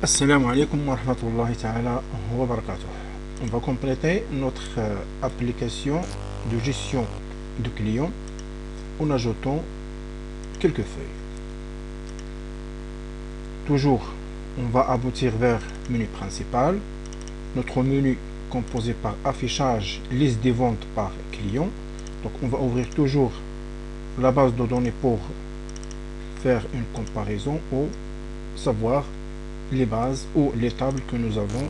Assalamu alaikum wa rahmatullahi ta'ala wa barakatuh. On va compléter notre application de gestion de clients en ajoutant quelques feuilles. Toujours, on va aboutir vers le menu principal. Notre menu composé par affichage, liste des ventes par client. Donc on va ouvrir toujours la base de données pour faire une comparaison ou savoir les bases ou les tables que nous avons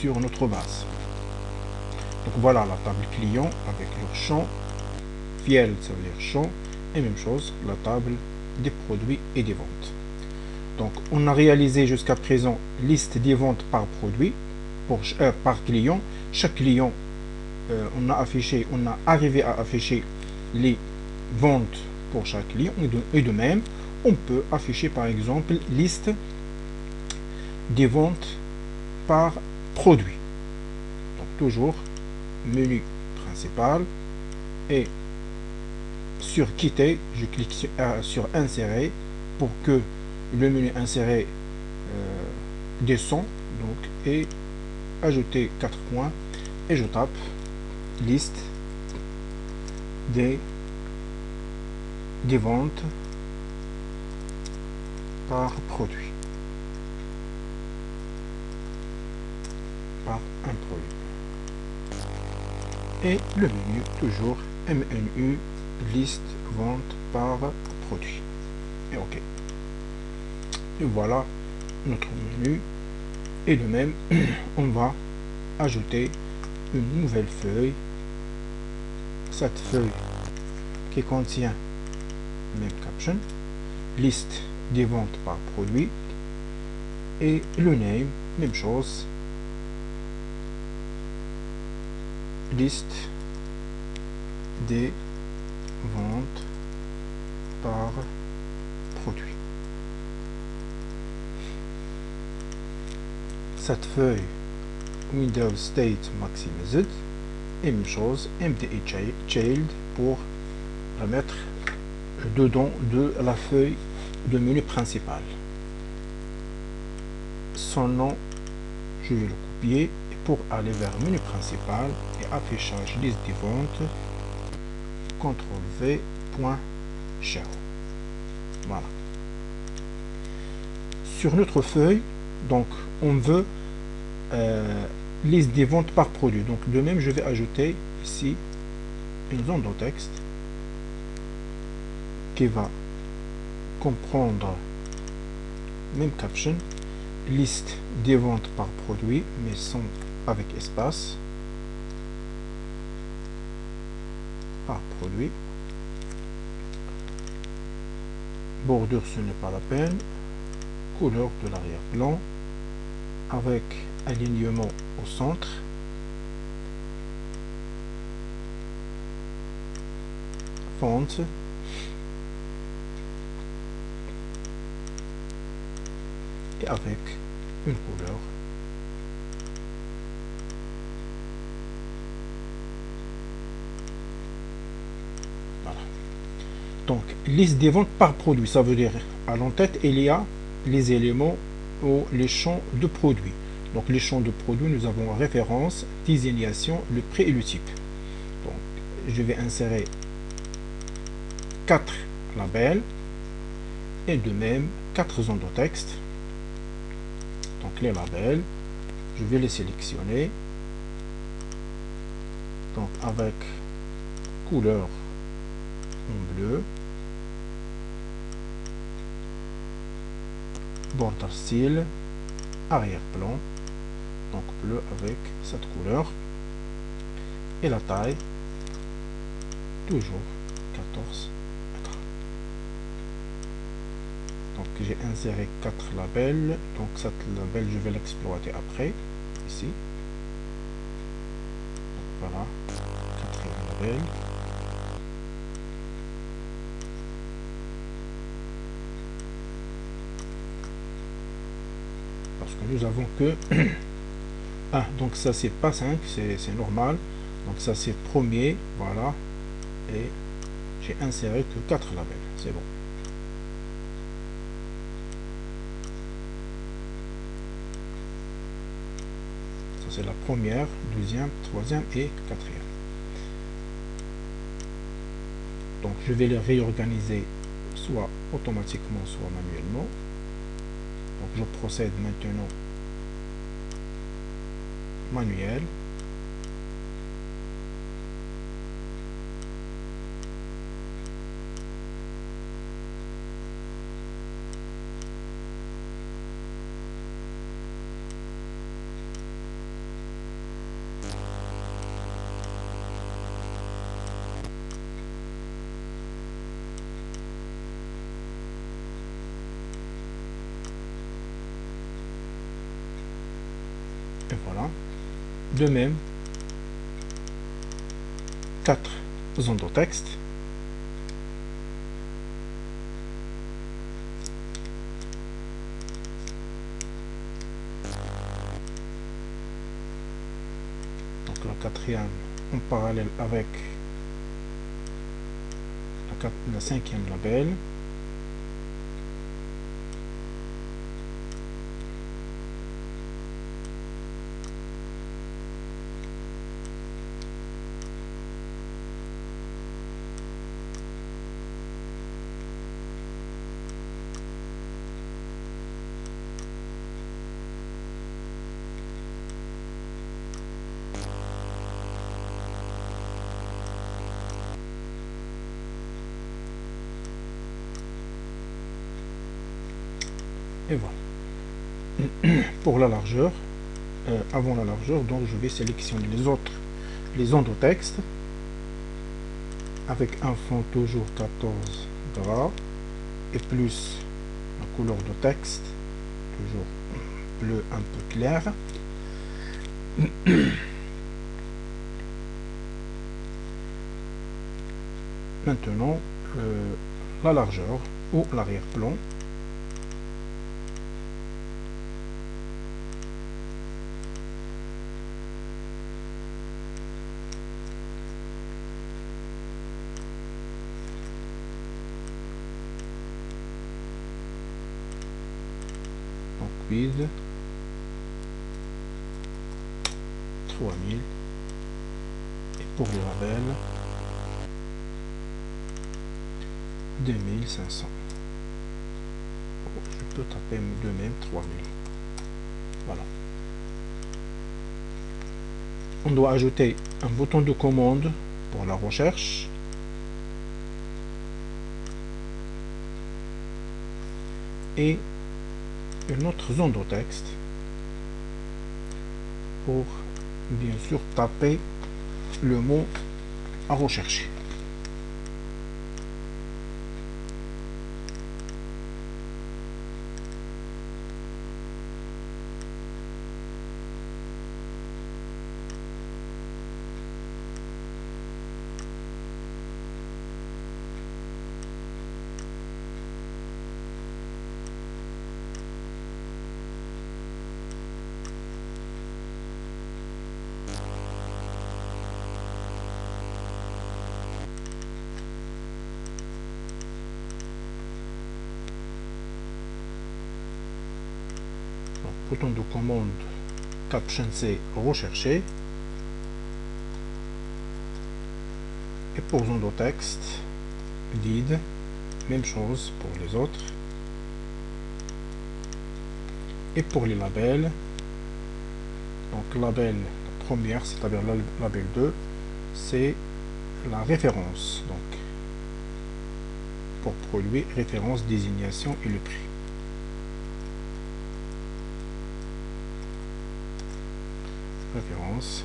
sur notre base. Donc voilà la table client avec leur champ, fiel ça veut dire champ, et même chose la table des produits et des ventes. Donc on a réalisé jusqu'à présent liste des ventes par produit, par client. Chaque client on a arrivé à afficher les ventes pour chaque client, et de même on peut afficher par exemple liste des ventes par produit. Donc toujours menu principal, et sur quitter je clique sur insérer pour que le menu inséré descend, donc, et ajouter 4 points, et je tape liste des ventes par produit, par un produit, et le menu toujours menu liste vente par produit, et ok. Et voilà notre menu. Et de même on va ajouter une nouvelle feuille, cette feuille qui contient même caption, liste des ventes par produit, et le name même chose, liste des ventes par produit. Cette feuille Windows State Maximized, et même chose MDE Child pour la mettre dedans de la feuille de menu principal. Son nom je vais le copier, et pour aller vers le menu principal et affichage liste des ventes, CTRL V point show. Voilà. Sur notre feuille, donc on veut liste des ventes par produit. Donc de même je vais ajouter ici une zone de texte qui va comprendre même caption, liste des ventes par produit, mais sans avec espace, par produit. Bordure ce n'est pas la peine, couleur de l'arrière-plan avec alignement au centre, font et avec une couleur. Voilà. Donc liste des ventes par produit, ça veut dire à l'entête il y a les éléments ou les champs de produits. Donc les champs de produits, nous avons référence, désignation, le prix et le type. Donc je vais insérer 4 labels, et de même 4 zones de texte. Donc les labels, je vais les sélectionner, donc avec couleur en bleu, border style, arrière-plan, donc bleu avec cette couleur, et la taille toujours 14 mètres. Donc j'ai inséré 4 labels, donc cette label je vais l'exploiter après ici. Donc voilà, 4 labels. Parce que nous avons que ah, donc ça c'est pas 5, c'est normal. Donc ça c'est premier, voilà, et j'ai inséré que 4 labels, c'est bon. Ça c'est la première, deuxième, troisième et quatrième. Donc je vais les réorganiser soit automatiquement, soit manuellement. Donc je procède maintenant manuel. Et voilà. De même, 4 zones de texte. Donc la quatrième en parallèle avec la cinquième label. Et voilà. Pour la largeur, avant la largeur, donc je vais sélectionner les zones de texte avec un fond toujours 14 gras et plus la couleur de texte toujours bleu un peu clair. Maintenant la largeur ou l'arrière-plan. Donc vide 3000 et pour le label 2500. Je peux taper de même 3000. Voilà. On doit ajouter un bouton de commande pour la recherche. Et une autre zone de texte pour bien sûr taper le mot à rechercher. Bouton de commande Caption C rechercher. Et pour zone de texte vide, même chose pour les autres. Et pour les labels, donc label première, c'est-à-dire label 2, c'est la référence. Donc pour produit, référence, désignation et le prix. Référence.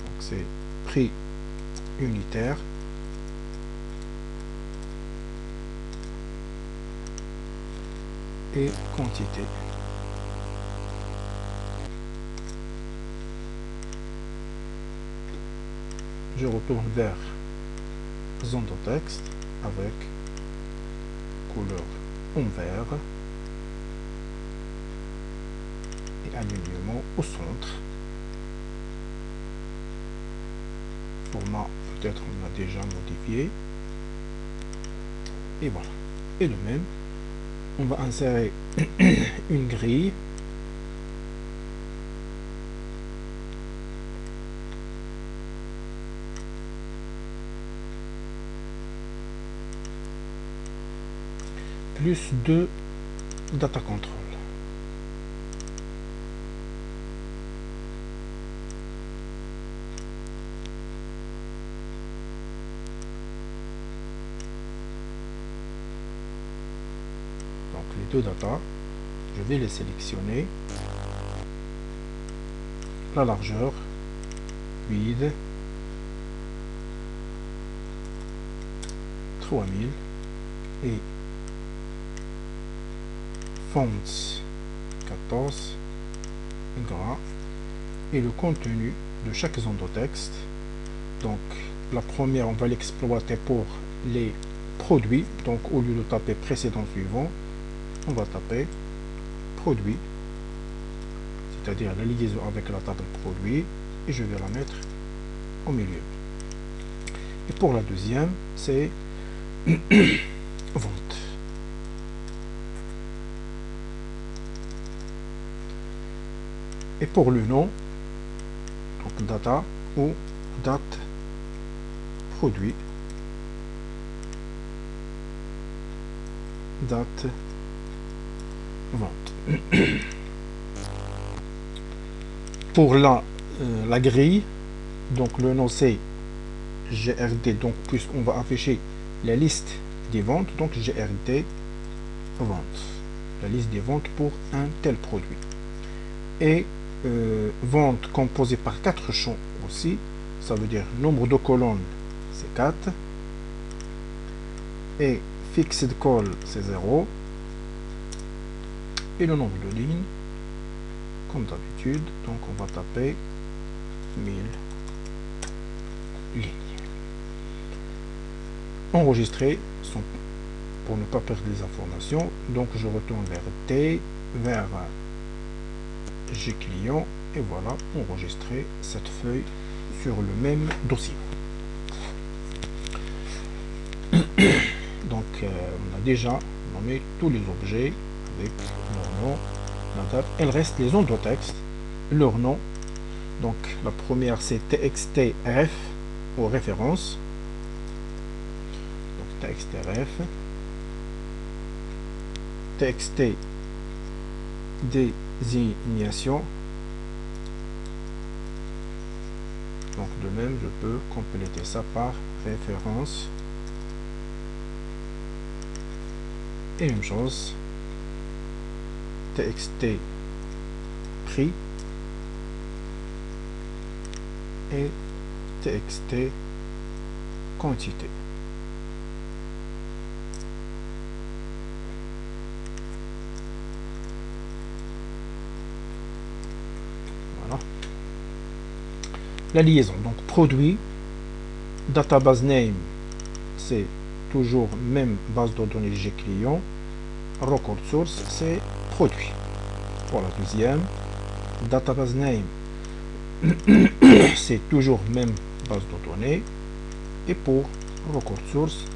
Donc c'est prix unitaire. Et quantité. Je retourne vers zone de texte avec couleur en vert et alignement au centre. Format peut-être on a déjà modifié et voilà. Et de même, on va insérer une grille plus 2 data control. Donc les deux data, je vais les sélectionner. La largeur, vide, 3000 et fonts 14 gras et le contenu de chaque zone de texte. Donc la première, on va l'exploiter pour les produits. Donc au lieu de taper précédent suivant, on va taper produit, c'est-à-dire la liaison avec la table produit, et je vais la mettre au milieu. Et pour la deuxième, c'est vente. Et pour le nom, donc data ou date produit, date vente. Pour la grille, donc le nom c'est GRD, donc puisqu'on va afficher la liste des ventes, donc GRD vente, la liste des ventes pour un tel produit. Et vente composée par 4 champs aussi, ça veut dire nombre de colonnes c'est 4 et fixed call c'est 0 et le nombre de lignes comme d'habitude, donc on va taper 1000 lignes. Enregistrer pour ne pas perdre les informations, donc je retourne vers T, vers G client, et voilà, enregistrer cette feuille sur le même dossier. Donc on a déjà nommé tous les objets avec leur nom, la date. Il reste les zones de texte, leur nom. Donc la première c'est txtref ou référence. Donc txtref, txt désignation. Donc de même je peux compléter ça par référence. Et même chose, txt prix et txt quantité. Voilà. La liaison, donc produit, database name, c'est toujours même base de données G client, record source c'est produit. Pour la deuxième, database name c'est toujours même base de données, et pour record source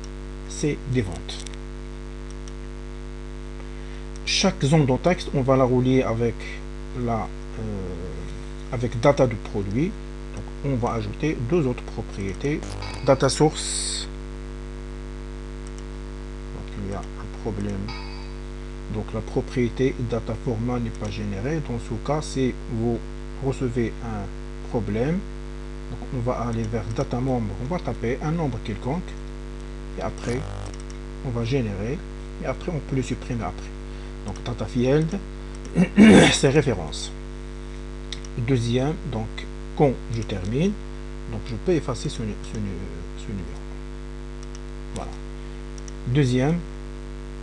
c'est des ventes. Chaque zone de texte on va la relier avec avec data du produit. Donc on va ajouter deux autres propriétés, data source. Donc il y a un problème, donc la propriété data format n'est pas générée. Dans ce cas, si vous recevez un problème, donc on va aller vers data membre, on va taper un nombre quelconque et après on va générer, et après on peut le supprimer après. Donc data field c'est référence. Deuxième, donc quand je termine, donc je peux effacer ce numéro. Voilà. Deuxième,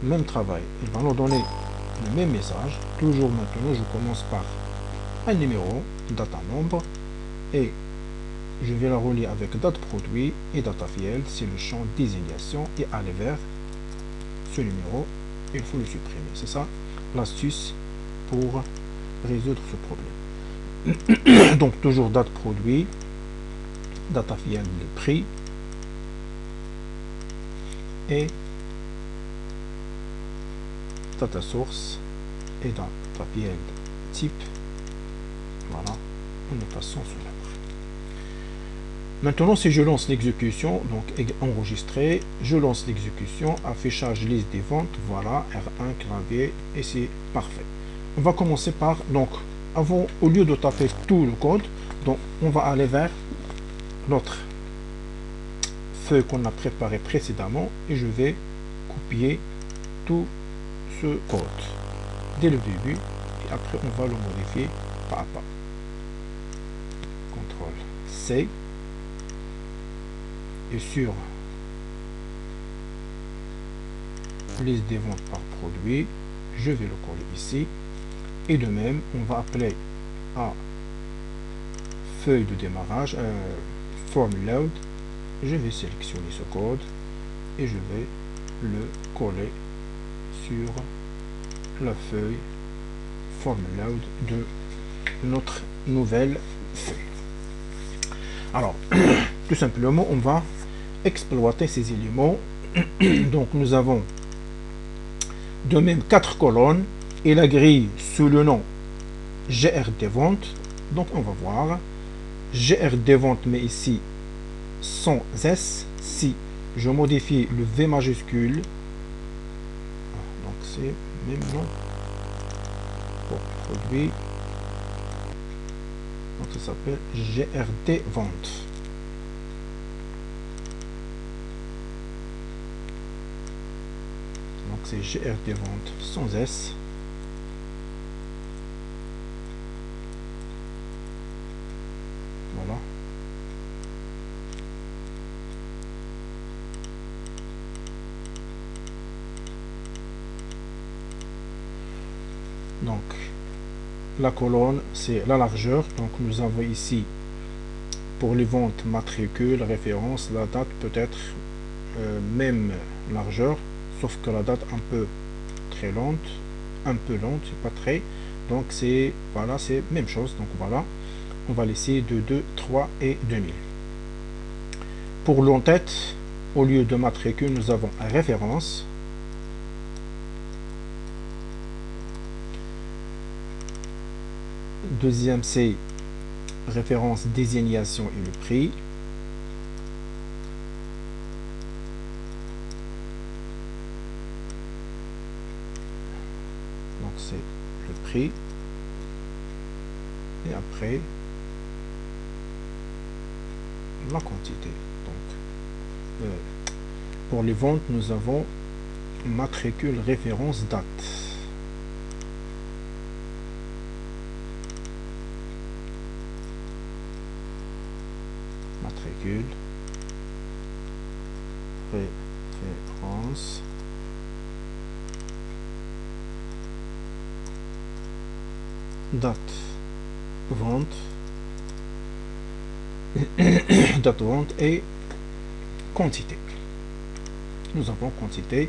même travail, il va nous donner le même message. Toujours maintenant je commence par un numéro, data nombre, et je vais la relier avec date produit, et data field c'est le champ désignation, et aller vers ce numéro, il faut le supprimer. C'est ça l'astuce pour résoudre ce problème. Donc toujours date produit, data field le prix, et data source et data build type. Voilà, annotation célèbre. Maintenant, si je lance l'exécution, donc enregistré, je lance l'exécution, affichage liste des ventes, voilà, R1 clavier, et c'est parfait. On va commencer par, donc, avant, au lieu de taper tout le code, donc on va aller vers notre feuille qu'on a préparé précédemment, et je vais copier tout ce code dès le début, et après on va le modifier pas à pas. CTRL-C. Et sur liste des ventes par produit, je vais le coller ici. Et de même, on va appeler à feuille de démarrage, form load. Je vais sélectionner ce code et je vais le coller sur la feuille form load de notre nouvelle feuille. Alors, tout simplement, on va exploiter ces éléments. Donc nous avons de même 4 colonnes et la grille sous le nom GRD vente. Donc on va voir GRD vente, mais ici sans S. Si je modifie le V majuscule, donc c'est même nom pour produit, donc ça s'appelle GRD vente. C'est GRD vente sans S. Voilà. Donc la colonne c'est la largeur. Donc nous avons ici pour les ventes matricule, référence, la date peut-être même largeur. Sauf que la date un peu très lente, c'est pas très, donc c'est, voilà, c'est même chose. Donc voilà, on va laisser de 2, 3 et 2000. Pour l'entête, au lieu de matricule, nous avons référence. Deuxième, c'est référence, désignation et le prix. C'est le prix et après la quantité. Donc pour les ventes, nous avons matricule, référence, date. Matricule, référence, date vente, date vente et quantité. Nous avons quantité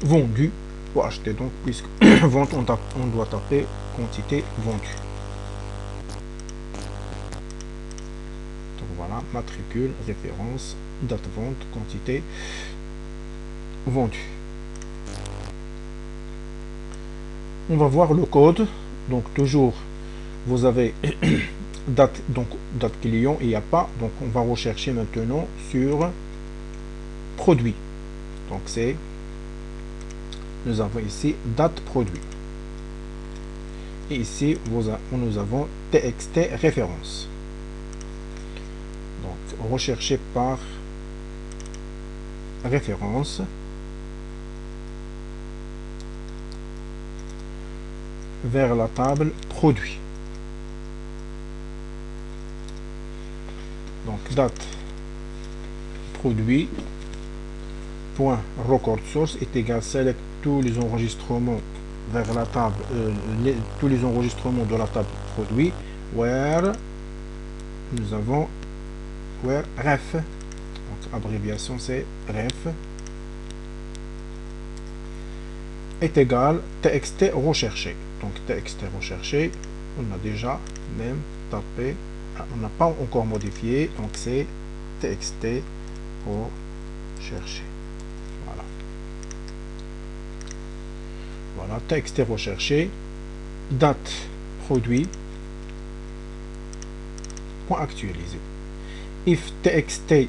vendue ou acheter, donc puisque vente on doit taper quantité vendue. Donc voilà, matricule, référence, date vente, quantité vendue. On va voir le code. Donc toujours vous avez date, donc date client, il n'y a pas, donc on va rechercher maintenant sur produit. Donc c'est, nous avons ici date produit et ici nous avons txt référence. Donc rechercher par référence vers la table produit. Donc date produit point record source est égal select tous les enregistrements vers la table, tous les enregistrements de la table produit, where nous avons where ref, donc abréviation c'est ref, est égal txt recherché. Donc txt recherché, on a déjà même tapé, on n'a pas encore modifié, donc c'est txt recherché. Voilà. Voilà, TXT recherché, date produit, point actualisé. If TXT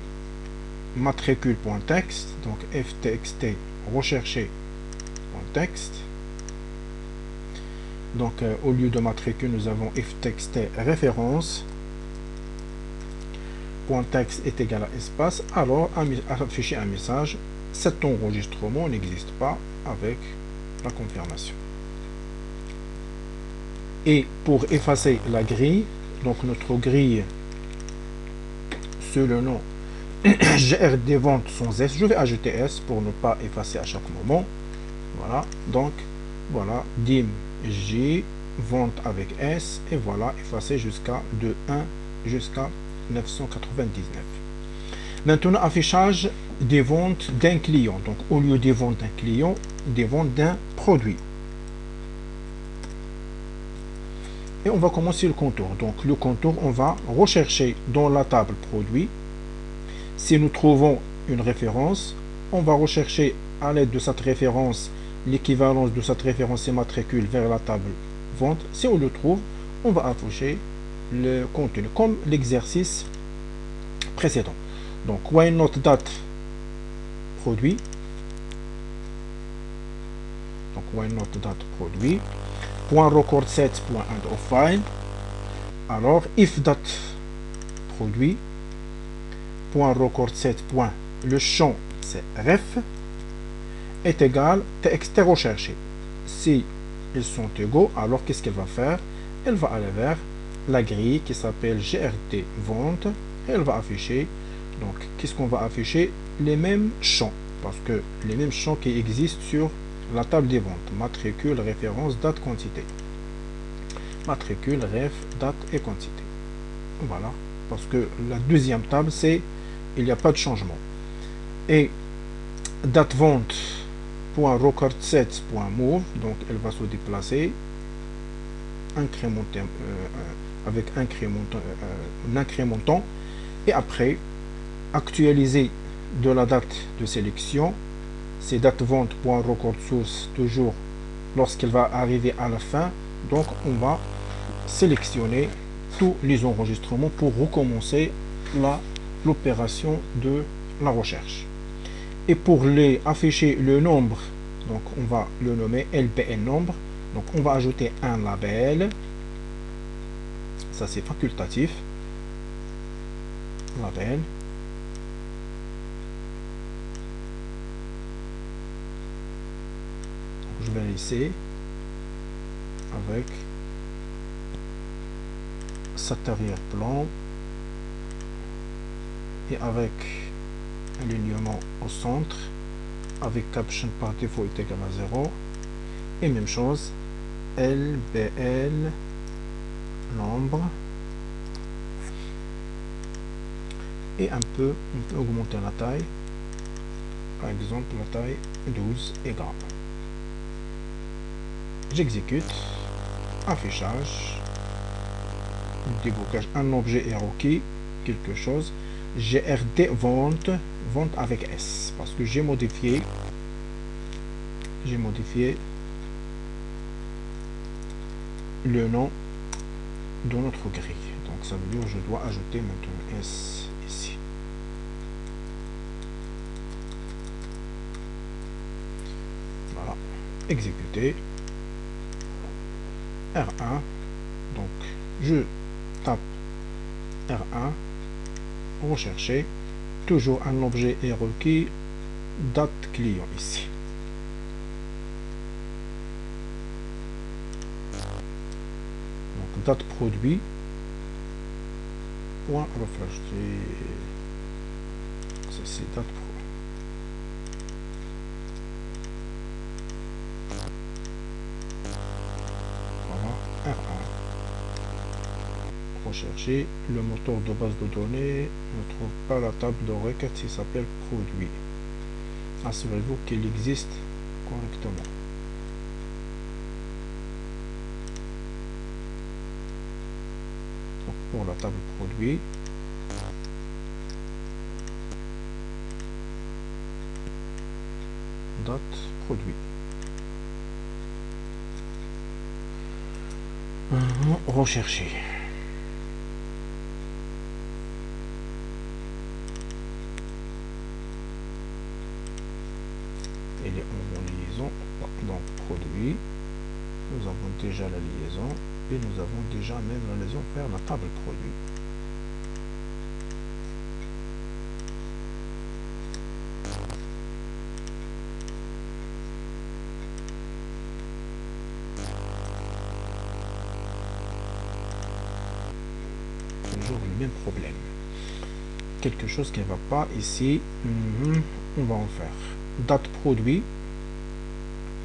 matricule.text, donc if TXT recherché.text. Donc au lieu de matricule, nous avons if TXT référence. .text est égal à espace, alors afficher un message. Cet enregistrement n'existe pas avec la confirmation. Et pour effacer la grille, donc notre grille sur le nom GRD vente sans S, je vais ajouter S pour ne pas effacer à chaque moment. Voilà, donc voilà, dim J, vente avec S, et voilà, effacer jusqu'à de 1 jusqu'à 999. Maintenant, affichage des ventes d'un client. Donc, au lieu des ventes d'un client, des ventes d'un produit. Et on va commencer le contour. Donc, le contour, on va rechercher dans la table produit. Si nous trouvons une référence, on va rechercher à l'aide de cette référence l'équivalence de cette référence et matricule vers la table vente. Si on le trouve, on va afficher le contenu comme l'exercice précédent. Donc, why not date produit. Donc, why not date produit. Point record set point end of file. Alors, if date produit. Point record set point, le champ c'est ref est égal txt recherché. Si ils sont égaux, alors qu'est-ce qu'elle va faire? Elle va aller vers la grille qui s'appelle GRD vente et elle va afficher. Donc, qu'est-ce qu'on va afficher? Les mêmes champs, parce que les mêmes champs qui existent sur la table des ventes. Matricule, référence, date, quantité. Matricule, ref, date et quantité. Voilà, parce que la deuxième table, c'est il n'y a pas de changement. Et date vente point record set point move, donc elle va se déplacer incrémentant, avec incrémentant, et après actualiser de la date de sélection, c'est date vente point record source toujours lorsqu'elle va arriver à la fin. Donc on va sélectionner tous les enregistrements pour recommencer l'opération de la recherche. Et pour les afficher le nombre, donc on va le nommer LBN nombre. Donc on va ajouter un label, ça c'est facultatif, label. Donc, je vais laisser avec cet arrière-plan et avec alignement au centre, avec caption par défaut est égal à 0, et même chose LBL nombre, et un peu on peut augmenter la taille, par exemple la taille 12 et grammes. J'exécute, affichage, débocage, un objet est requis, quelque chose, GRD vente, vente avec S, parce que j'ai modifié le nom de notre grille. Donc ça veut dire que je dois ajouter maintenant S ici. Voilà, exécuter. R1, donc je tape R1, rechercher, toujours un objet est requis, date client ici. Donc date produit, point refresh, c'est date produit. Rechercher, le moteur de base de données ne trouve pas la table de requête qui s'appelle produit. Assurez-vous qu'il existe correctement. Donc pour la table produit, date produit. Rechercher. Il est en liaison. Donc produit. Nous avons déjà la liaison et nous avons déjà même la liaison vers la table produit. Toujours le même problème. Quelque chose qui ne va pas ici. On va en faire. Date produit.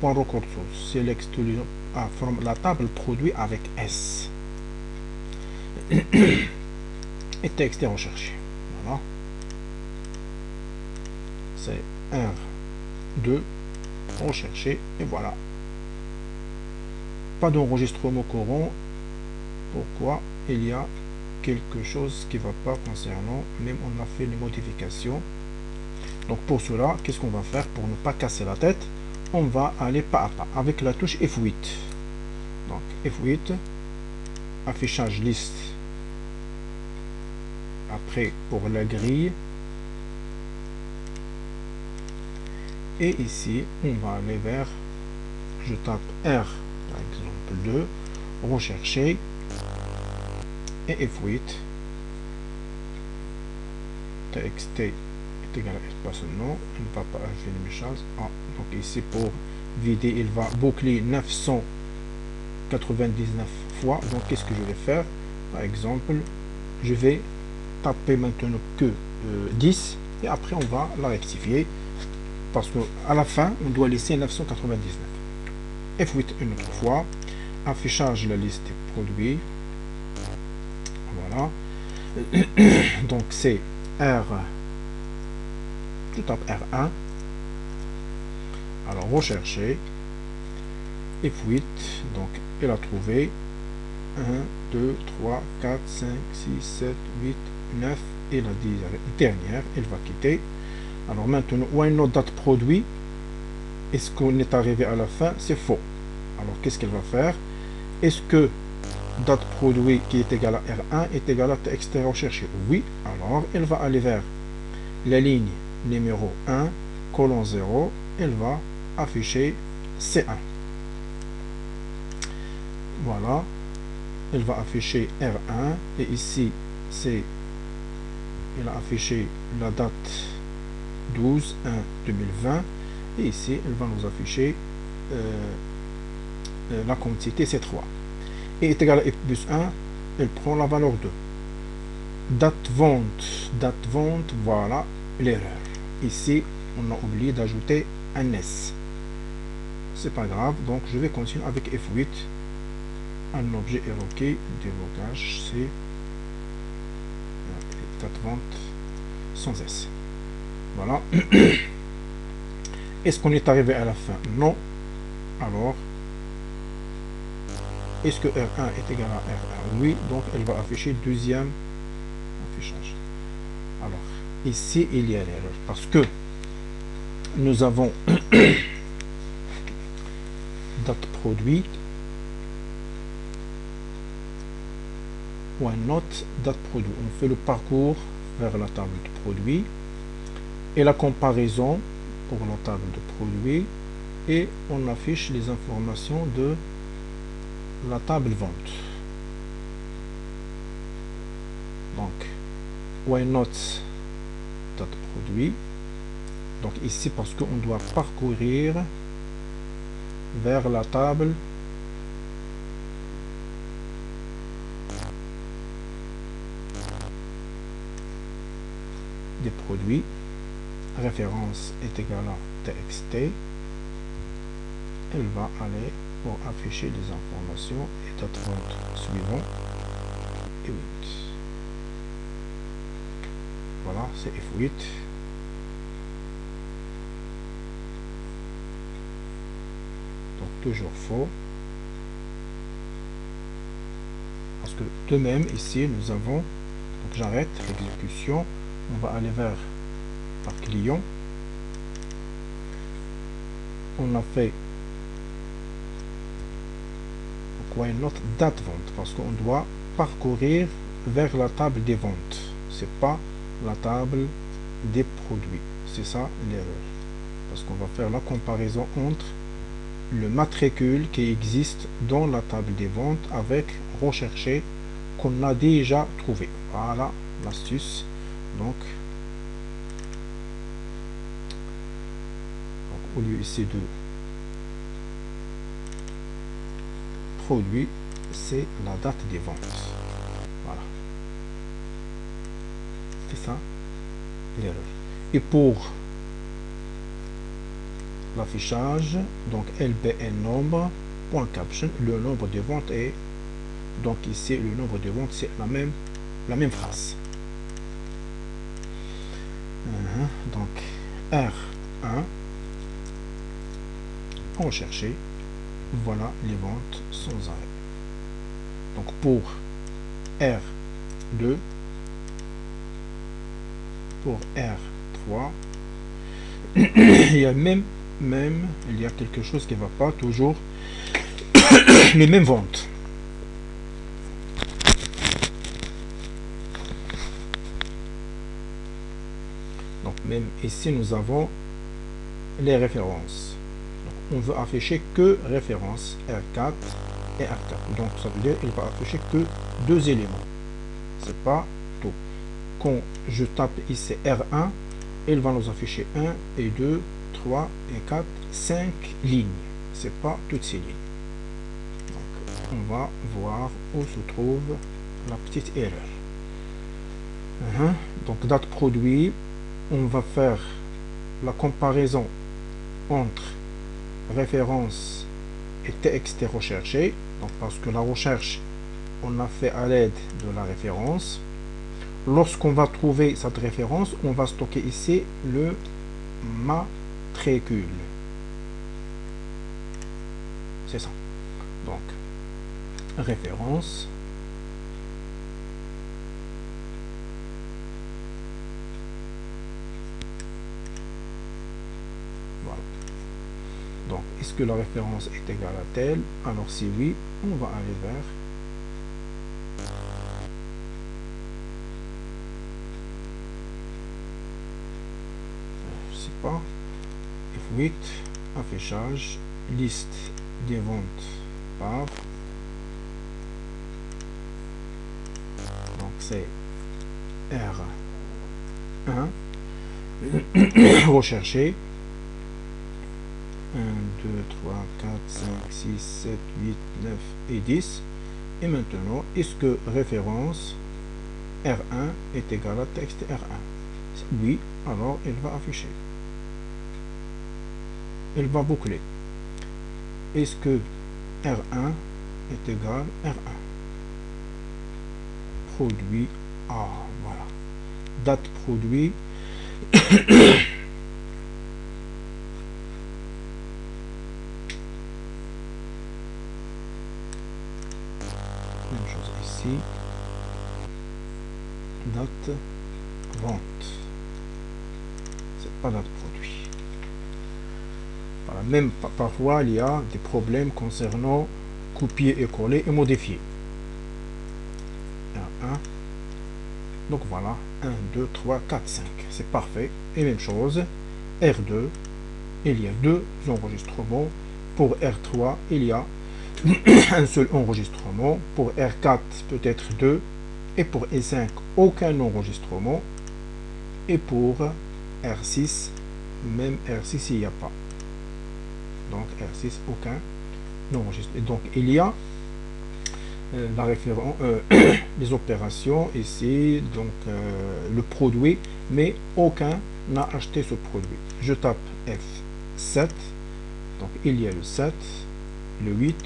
Point record source. Select from la table produit avec S. Et texte est recherché. Voilà. C'est R2 recherché et voilà. Pas d'enregistrement courant. Pourquoi? Il y a quelque chose qui va pas concernant, même on a fait les modifications. Donc pour cela, qu'est-ce qu'on va faire pour ne pas casser la tête? On va aller pas à pas avec la touche F8. Donc F8, affichage liste. Après pour la grille. Et ici, on va aller vers, je tape R par exemple 2, rechercher et F8. TXT est égal à espace nom, il ne va pas ajouter le message. Donc ici pour vider, il va boucler 999 fois. Donc qu'est-ce que je vais faire? Par exemple, je vais taper maintenant que 10 et après on va la rectifier parce que à la fin on doit laisser 999. F8 une autre fois, affichage la liste des produits. Voilà. Donc c'est R, je tape R1. Alors rechercher F8, donc elle a trouvé 1, 2, 3, 4, 5, 6, 7, 8, 9 et la dernière, elle va quitter. Alors maintenant, why not date produit? Est-ce qu'on est arrivé à la fin? C'est faux. Alors qu'est-ce qu'elle va faire? Est-ce que date produit qui est égal à R1 est égal à TXT recherché? Oui. Alors elle va aller vers la ligne numéro 1, colonne 0. Elle va afficher C1. Voilà. Elle va afficher R1 et ici c'est elle a affiché la date 12 1 2020 et ici elle va nous afficher la quantité c'est 3 et est égal à F plus 1. Elle prend la valeur 2. Date vente, voilà l'erreur. Ici on a oublié d'ajouter un S. C'est pas grave, donc je vais continuer avec F8. Un objet évoqué, débloquage, c'est date vente sans S. Voilà. Est-ce qu'on est arrivé à la fin? Non. Alors, est-ce que R1 est égal à R1? Oui, donc elle va afficher deuxième affichage. Alors, ici, il y a l'erreur parce que nous avons date produit ou un autre date produit. On fait le parcours vers la table de produit et la comparaison pour la table de produit et on affiche les informations de la table vente. Donc why not date produit. Donc ici parce qu'on doit parcourir vers la table des produits. Référence est égale à TXT. Elle va aller pour afficher les informations et date vente suivant et 8. Voilà, c'est F8. Donc toujours faux. Parce que de même ici nous avons, donc j'arrête l'exécution, on va aller vers par client. On a fait, why not date vente, parce qu'on doit parcourir vers la table des ventes, c'est pas la table des produits. C'est ça l'erreur, parce qu'on va faire la comparaison entre le matricule qui existe dans la table des ventes avec recherché qu'on a déjà trouvé. Voilà l'astuce. Donc au lieu ici de produit, c'est la date des ventes. Voilà, c'est ça l'erreur. Et pour l'affichage, donc LBN nombre point caption, le nombre de ventes est donc ici le nombre de ventes, c'est la même phrase. Donc R1 rechercher, voilà les ventes sans arrêt. Donc pour R2, pour R3, il y a même il y a quelque chose qui ne va pas, toujours les mêmes ventes. Donc même ici nous avons les références. Donc, on veut afficher que référence R4 et R4. Donc ça veut dire qu'il va afficher que deux éléments. C'est pas tout. Quand je tape ici R1, il va nous afficher 1 et 2, 3 et 4, 5 lignes. C'est pas toutes ces lignes. Donc, on va voir où se trouve la petite erreur. Donc date produit, on va faire la comparaison entre référence et texte recherché. Donc parce que la recherche, on a fait à l'aide de la référence. Lorsqu'on va trouver cette référence, on va stocker ici le matricule. C'est ça. Donc, référence. Voilà. Donc, est-ce que la référence est égale à telle? Alors, si oui, on va aller vers F8, affichage, liste des ventes par. Donc c'est R1. Rechercher. 1, 2, 3, 4, 5, 6, 7, 8, 9 et 10. Et maintenant, est-ce que référence R1 est égal à texte R1? Oui, alors elle va afficher. Elle va boucler. Est-ce que R1 est égal à R1? Produit. Ah, voilà. Date produit. Même chose ici. Date vente. C'est pas date produit. Voilà. Même parfois il y a des problèmes concernant copier et coller et modifier. R1. Donc voilà, 1, 2, 3, 4, 5. C'est parfait. Et même chose, R2, il y a deux enregistrements. Pour R3, il y a un seul enregistrement. Pour R4, peut-être deux. Et pour E5, aucun enregistrement. Et pour R6, même R6, il n'y a pas. Donc R6, aucun enregistrement. Et donc il y a la référence, les opérations ici, donc le produit, mais aucun n'a acheté ce produit. Je tape F7, donc il y a le 7, le 8,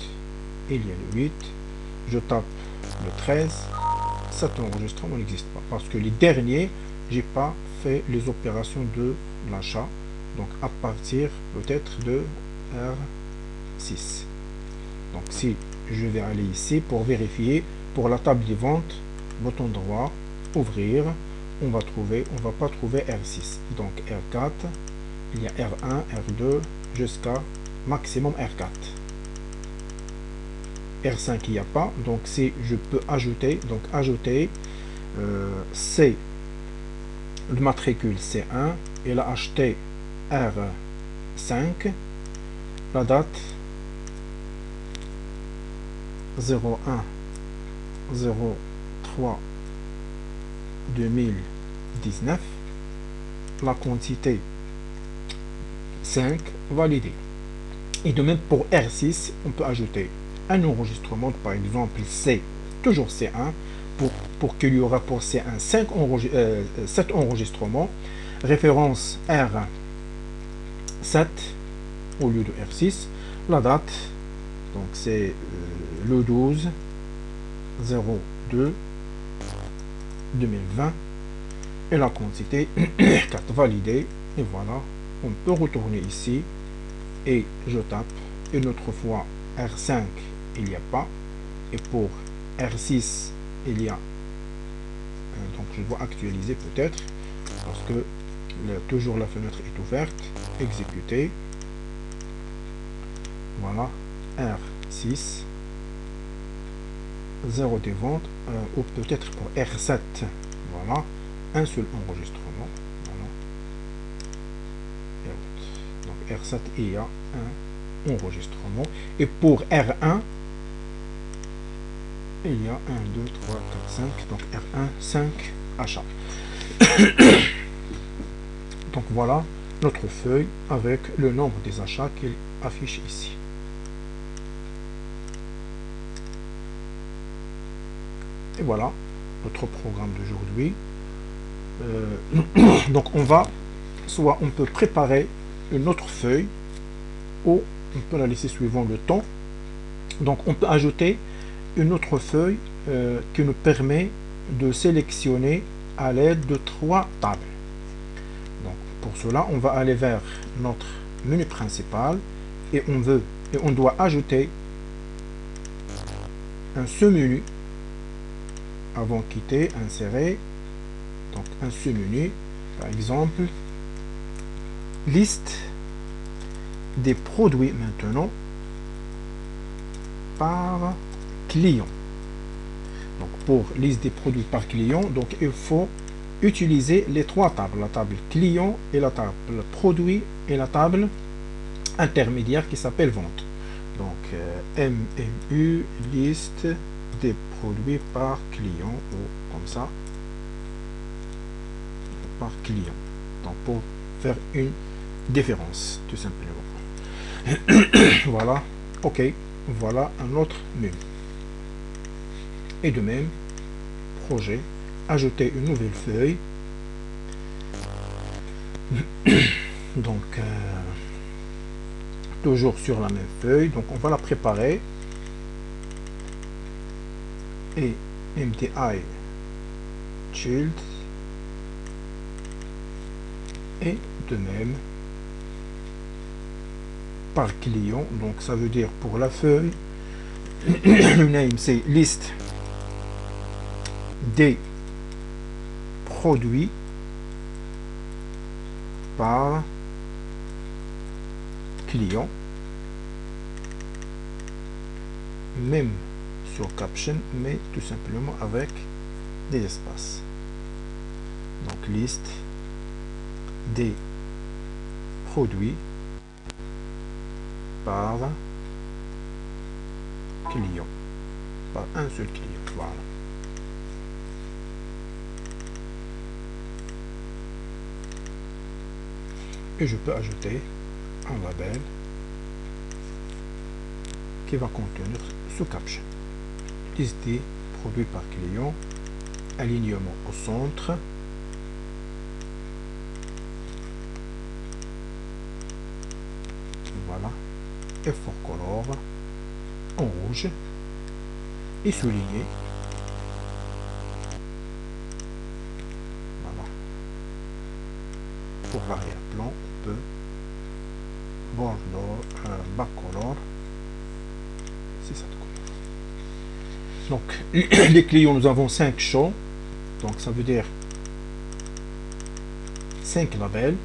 il y a le 8, je tape le 13, cet enregistrement n'existe pas, parce que les derniers, j'ai pas fait les opérations de l'achat, donc à partir peut-être de R6. Donc si je vais aller ici pour vérifier, pour la table des ventes, bouton droit, ouvrir, on va pas trouver R6. Donc R4, il y a R1, R2, jusqu'à maximum R4. R5 il n'y a pas, donc si je peux ajouter, donc ajouter C, le matricule C1, il a acheté R5, la date 01/03/2019, la quantité 5 validée. Et de même pour R6, on peut ajouter un enregistrement, par exemple C, toujours C1, pour qu'il y aura pour C1 7 enregistrements, référence R7 au lieu de R6, la date, donc c'est le 12/02/2020, et la quantité 4 validée, et voilà, on peut retourner ici, et je tape une autre fois R5, il n'y a pas, et pour R6 il y a, donc je dois actualiser peut-être parce que toujours la fenêtre est ouverte, exécuter, voilà, R6 0 des ventes, ou peut-être pour R7, voilà, un seul enregistrement, voilà. Donc R7 il y a un enregistrement, et pour R1 il y a 1, 2, 3, 4, 5, donc R1, 5 achats. Donc voilà notre feuille avec le nombre des achats qu'il affiche ici. Et voilà notre programme d'aujourd'hui. Donc on peut préparer une autre feuille, ou on peut la laisser suivant le temps. Donc on peut ajouter une autre feuille qui nous permet de sélectionner à l'aide de 3 tables. Donc pour cela, on va aller vers notre menu principal, et on doit ajouter un sous-menu avant de quitter, insérer, donc un sous-menu, par exemple, liste des produits maintenant par client. Donc pour liste des produits par client, donc il faut utiliser les 3 tables, la table client et la table produit et la table intermédiaire qui s'appelle vente. Donc MMU, liste des produits par client, ou comme ça, par client. Donc pour faire une différence, tout simplement. Voilà, ok, voilà un autre menu. Et de même, projet, ajouter une nouvelle feuille. Donc toujours sur la même feuille, donc on va la préparer, et MDI Child, et de même par client, donc ça veut dire pour la feuille, le name c'est liste des produits par client, même sur caption, mais tout simplement avec des espaces. Donc liste des produits par client, par un seul client, voilà. Et je peux ajouter un label qui va contenir ce caption. Liste des produits par client, alignement au centre, voilà, effort color en rouge et souligné, voilà. Pour l'arrière-plan, on peut bordeaux, backcolor, c'est ça. Donc les clients, nous avons 5 champs, donc ça veut dire 5 labels.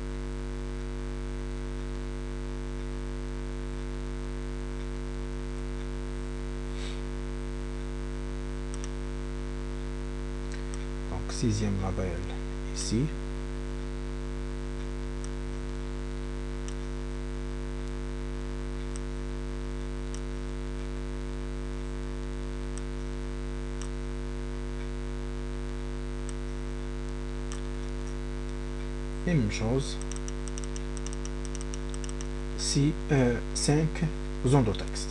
6e label ici. Et même chose, 5 zones de texte.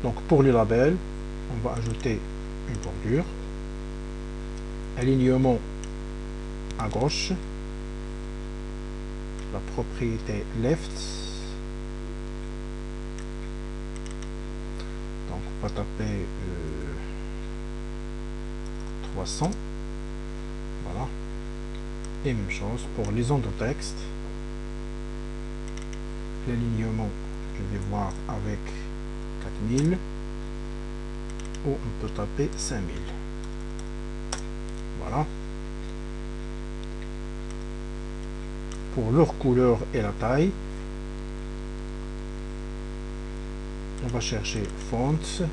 Donc pour les labels, on va ajouter une bordure, alignement à gauche, la propriété left, donc on va taper 300, voilà, et même chose pour les zones de texte, l'alignement je vais voir avec 4000, ou on peut taper 5000. Voilà. Pour leur couleur et la taille, on va chercher Fonts,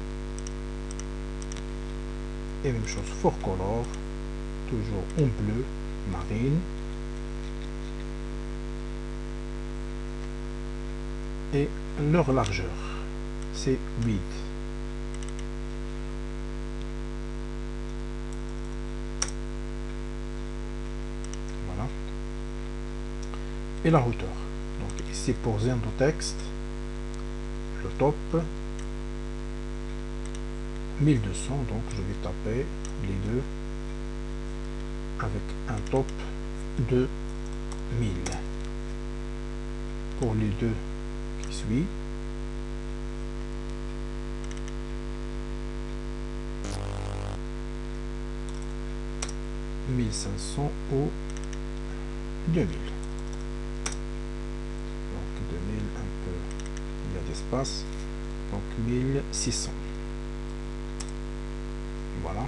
et même chose for color, toujours en bleu marine, et leur largeur c'est 8. Voilà. Et la hauteur. Donc ici pour zone de texte, le top 1200, donc je vais taper les deux avec un top de 1000. Pour les deux qui suivent, « 1500 ou 2000. » Donc 2000, un peu, il y a d'espace. Donc 1600. Voilà.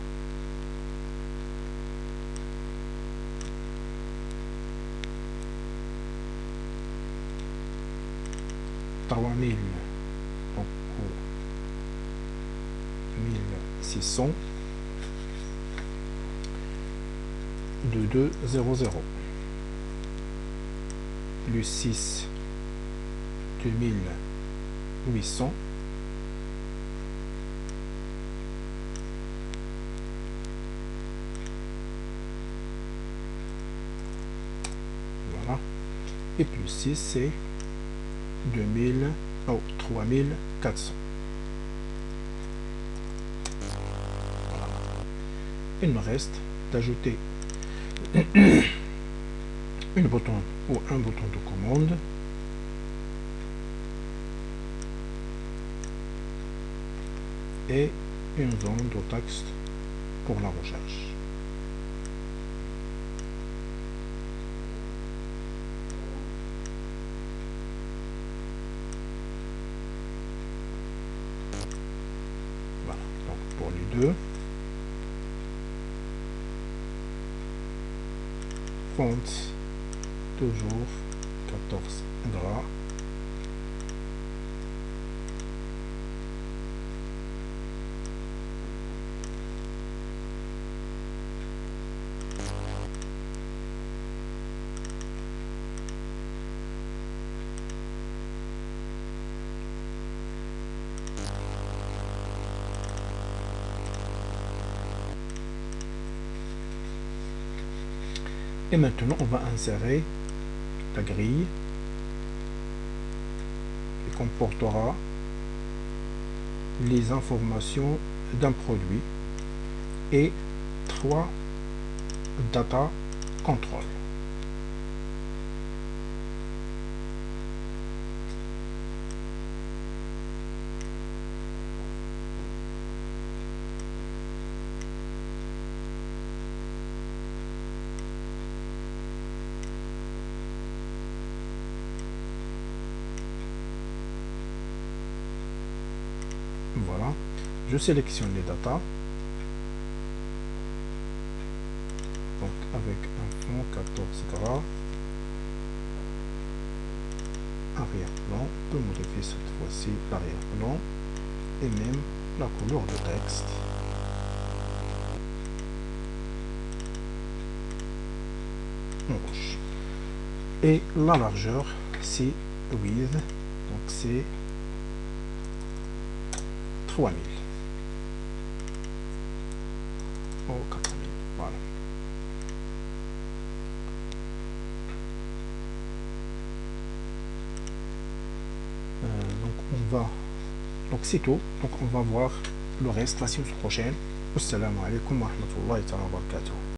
Donc 1600. 2200 plus 6 2800 voilà, et plus 6 c'est 2000, oh, 3400. Voilà. Il me reste d'ajouter une bouton ou un bouton de commande et une zone de texte pour la recherche. Voilà, donc pour les deux, fonts toujours 14 gras, et maintenant on va insérer la grille qui comportera les informations d'un produit et 3 data control. je sélectionne les datas. Donc avec un fond 14 gras, arrière-plan, on peut modifier cette fois-ci l'arrière-plan et même la couleur de texte. Rouge. Et la largeur, c'est width, donc c'est 3000 ou 4000. Voilà. Donc c'est tout. Donc on va voir le reste la semaine prochaine. Assalamu alaikum wa rahmatullahi wa barakatuh.